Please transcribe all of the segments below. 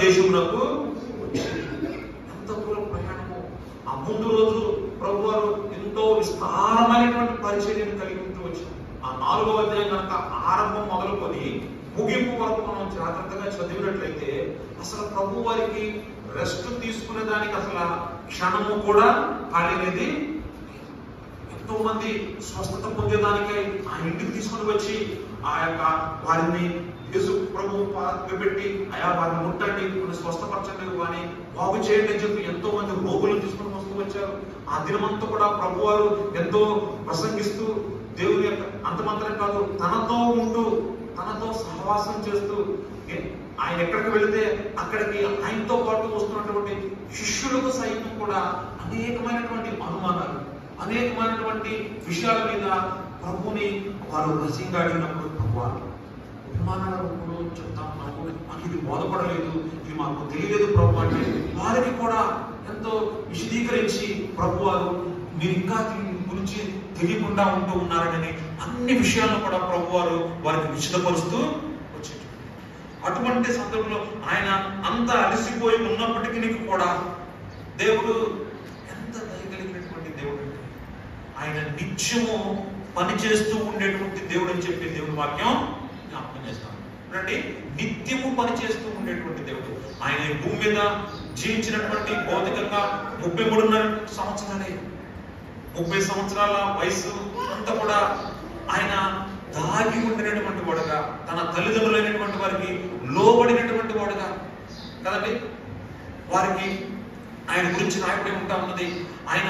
దేశమునకు ఎంత దూరం ప్రయాణము. ఆ ముందు రోజు ప్రభు వారు ఎంతో విస్తారమైనటువంటి పరిచర్యను కలిగి ఉంటూ వచ్చారు. ఆ 4వ అధ్యాయం కనుక ఆరంభం మొదలుకొని ముగింపు వరకు మనం జాగ్రత్తగా చదివినట్లయితే అసలు ప్రభు వారికి రెస్ట్ తీసుకునే దానికి అసలు క్షణము కూడా ఖాళీ. ఎంతో మంది స్వస్థత పొందేదానికి ఆ ఇంటికి తీసుకుని వచ్చి ఆ యొక్క వారిని యేసు ప్రభు పెట్టి అయా వారిని ముట్టండి, స్వస్థపరచండి, వారిని బాగు చేయండి అని చెప్పి ఎంతో మంది రోగులను తీసుకుని వస్తూ వచ్చారు. ఆ దినమంతా కూడా ప్రభు వారు ఎంతో ప్రసంగిస్తూ దేవుని యొక్క అంతమంతరం కాదు, తనతో ఉంటూ తనతో సహవాసం చేస్తూ ఆయన ఎక్కడికి వెళితే అక్కడికి ఆయనతో పాటు వస్తున్నటువంటి శిష్యులకు సైతం కూడా అనేకమైనటువంటి అనుమానాలు, అనేకమైనటువంటి విషయాల మీద ప్రభుని వారు రహస్యంగా అడిగినప్పుడు ప్రభు అనుమానాలు చెప్తాం, మాకు ఇది బోధపడలేదు, ఇది మాకు తెలియలేదు ప్రభు అంటే వారికి కూడా ఎంతో విశదీకరించి ప్రభు వారు మీరు ఇంకా దీని గురించి తెలియకుండా ఉంటూ ఉన్నారని అన్ని విషయాలను కూడా ప్రభు వారు వారికి విశదపరుస్తూ వచ్చారు. అటువంటి సందర్భంలో ఆయన అంత అలసిపోయి ఉన్నప్పటికీ కూడా దేవుడు ఎంత దయగలిగినటువంటి దేవుడు అంటే ఆయన నిత్యము పనిచేస్తూ ఉండేటువంటి దేవుడు అని చెప్పి దేవుని వాక్యం జ్ఞాపకం చేస్తాం. అంటే నిత్యము పనిచేస్తూ ఉండేటువంటి దేవుడు. ఆయన భూమి మీద జీవించినటువంటి భౌతికంగా 33.5 సంవత్సరాలే. 30 సంవత్సరాల వయసు అంతా కూడా ఆయన దాగి ఉండినటువంటి వాడుగా, తన తల్లిదండ్రులైనటువంటి వారికి లోబడినటువంటి వాడుగా కదండి. వారికి ఆయన గురించి రాయబడి ఉంటా ఉన్నది. ఆయన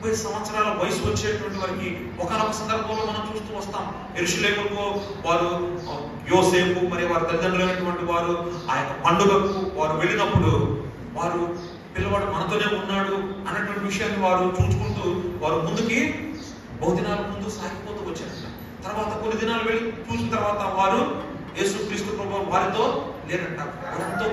30 సంవత్సరాల వయసు వచ్చేటువంటి వారికి ఒకనొక సందర్భంలో మనం చూస్తూ వస్తాం. యెరూషలేముకు వారు యోసేపు మరి వారి తల్లిదండ్రులైనటువంటి వారు ఆ యొక్క పండుగకు వారు వెళ్ళినప్పుడు వారు పిల్లవాడు మనతోనే ఉన్నాడు అన్నటువంటి విషయాన్ని వారు చూసుకుంటూ వారు ముందుకి బహుదినాల ముందు సాగిపోతూ వచ్చారు. తర్వాత కొన్ని దినాలు వెళ్ళి చూసిన తర్వాత వారు యేసుక్రీస్తు ప్రభువు వారితో లేరంట. వారితో